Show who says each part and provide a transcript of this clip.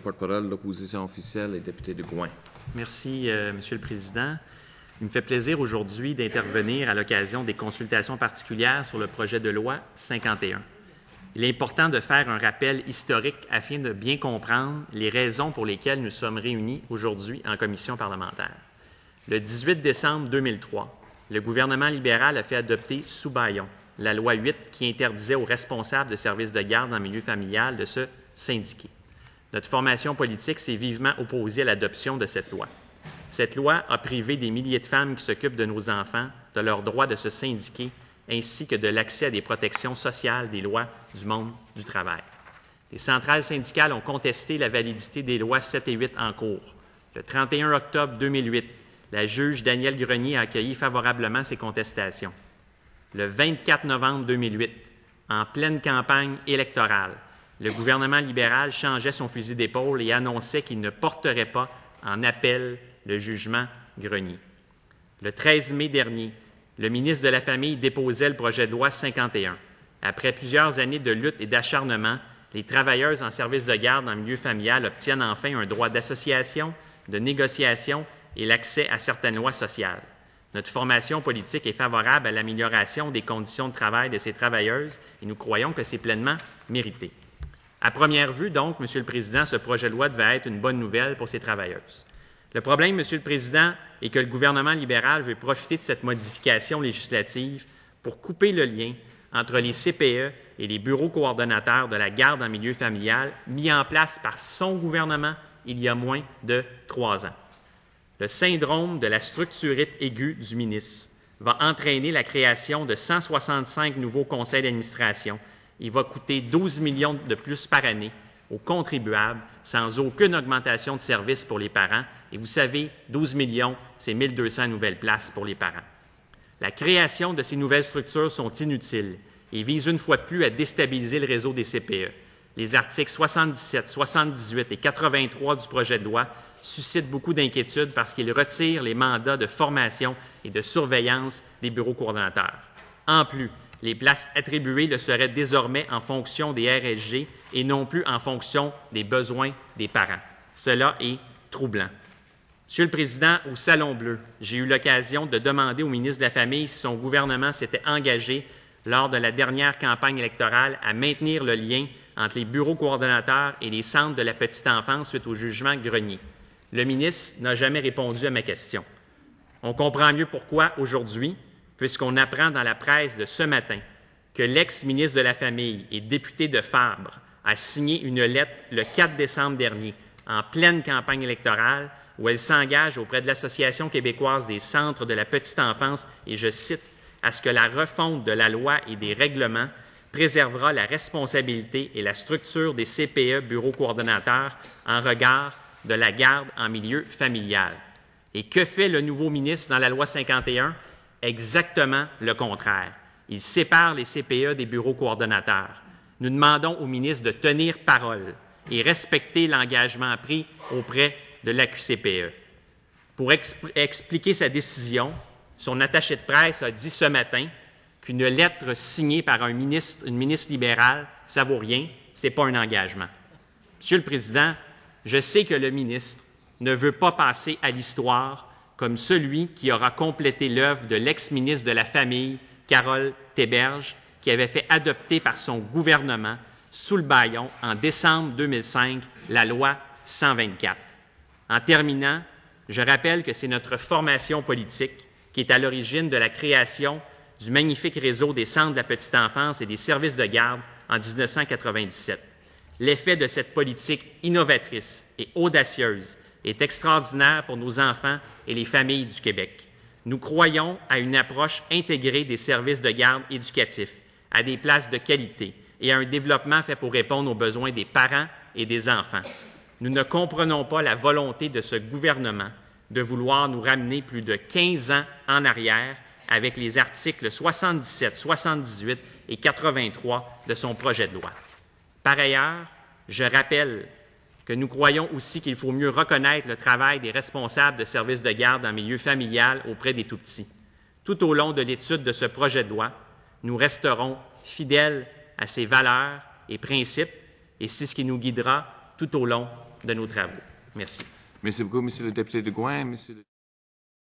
Speaker 1: Porte-parole de l'opposition officielle et député de Gouin.
Speaker 2: Merci, Monsieur le Président. Il me fait plaisir aujourd'hui d'intervenir à l'occasion des consultations particulières sur le projet de loi 51. Il est important de faire un rappel historique afin de bien comprendre les raisons pour lesquelles nous sommes réunis aujourd'hui en commission parlementaire. Le 18 décembre 2003, le gouvernement libéral a fait adopter sous bâillon la loi 8 qui interdisait aux responsables de services de garde en milieu familial de se syndiquer. Notre formation politique s'est vivement opposée à l'adoption de cette loi. Cette loi a privé des milliers de femmes qui s'occupent de nos enfants de leur droit de se syndiquer ainsi que de l'accès à des protections sociales des lois du monde du travail. Les centrales syndicales ont contesté la validité des lois 7 et 8 en cours. Le 31 octobre 2008, la juge Danielle Grenier a accueilli favorablement ces contestations. Le 24 novembre 2008, en pleine campagne électorale, le gouvernement libéral changeait son fusil d'épaule et annonçait qu'il ne porterait pas en appel le jugement Grenier. Le 13 mai dernier, le ministre de la Famille déposait le projet de loi 51. Après plusieurs années de lutte et d'acharnement, les travailleuses en service de garde en milieu familial obtiennent enfin un droit d'association, de négociation et l'accès à certaines lois sociales. Notre formation politique est favorable à l'amélioration des conditions de travail de ces travailleuses et nous croyons que c'est pleinement mérité. À première vue, donc, Monsieur le Président, ce projet de loi devait être une bonne nouvelle pour ces travailleuses. Le problème, Monsieur le Président, est que le gouvernement libéral veut profiter de cette modification législative pour couper le lien entre les CPE et les bureaux coordonnateurs de la garde en milieu familial mis en place par son gouvernement il y a moins de 3 ans. Le syndrome de la structurite aiguë du ministre va entraîner la création de 165 nouveaux conseils d'administration. Il va coûter 12 millions de plus par année aux contribuables sans aucune augmentation de services pour les parents. Et vous savez, 12 millions, c'est 1200 nouvelles places pour les parents. La création de ces nouvelles structures sont inutiles et visent une fois de plus à déstabiliser le réseau des CPE. Les articles 77, 78 et 83 du projet de loi suscitent beaucoup d'inquiétudes parce qu'ils retirent les mandats de formation et de surveillance des bureaux coordonnateurs. En plus, les places attribuées le seraient désormais en fonction des RSG et non plus en fonction des besoins des parents. Cela est troublant. Monsieur le Président, au Salon Bleu, j'ai eu l'occasion de demander au ministre de la Famille si son gouvernement s'était engagé lors de la dernière campagne électorale à maintenir le lien entre les bureaux coordonnateurs et les centres de la petite enfance suite au jugement Grenier. Le ministre n'a jamais répondu à ma question. On comprend mieux pourquoi aujourd'hui, puisqu'on apprend dans la presse de ce matin que l'ex-ministre de la Famille et député de Fabre a signé une lettre le 4 décembre dernier, en pleine campagne électorale, où elle s'engage auprès de l'Association québécoise des centres de la petite enfance, et je cite, « à ce que la refonte de la loi et des règlements préservera la responsabilité et la structure des CPE bureaux coordonnateurs en regard de la garde en milieu familial. » Et que fait le nouveau ministre dans la loi 51? Exactement le contraire. Il sépare les CPE des bureaux coordonnateurs. Nous demandons au ministre de tenir parole et respecter l'engagement pris auprès de l'AQCPE. Pour expliquer sa décision, son attaché de presse a dit ce matin qu'une lettre signée par une ministre libérale, ça vaut rien, ce n'est pas un engagement. Monsieur le Président, je sais que le ministre ne veut pas passer à l'histoire comme celui qui aura complété l'œuvre de l'ex-ministre de la Famille, Carole Théberge, qui avait fait adopter par son gouvernement, sous le bâillon, en décembre 2005, la loi 124. En terminant, je rappelle que c'est notre formation politique qui est à l'origine de la création du magnifique réseau des centres de la petite enfance et des services de garde en 1997. L'effet de cette politique innovatrice et audacieuse est extraordinaire pour nos enfants et les familles du Québec. Nous croyons à une approche intégrée des services de garde éducatifs, à des places de qualité et à un développement fait pour répondre aux besoins des parents et des enfants. Nous ne comprenons pas la volonté de ce gouvernement de vouloir nous ramener plus de 15 ans en arrière avec les articles 77, 78 et 83 de son projet de loi. Par ailleurs, je rappelle que nous croyons aussi qu'il faut mieux reconnaître le travail des responsables de services de garde en milieu familial auprès des tout-petits. Tout au long de l'étude de ce projet de loi, nous resterons fidèles à ces valeurs et principes, et c'est ce qui nous guidera tout au long de nos travaux. Merci.
Speaker 1: Merci beaucoup, Monsieur le député de Gouin. Monsieur le...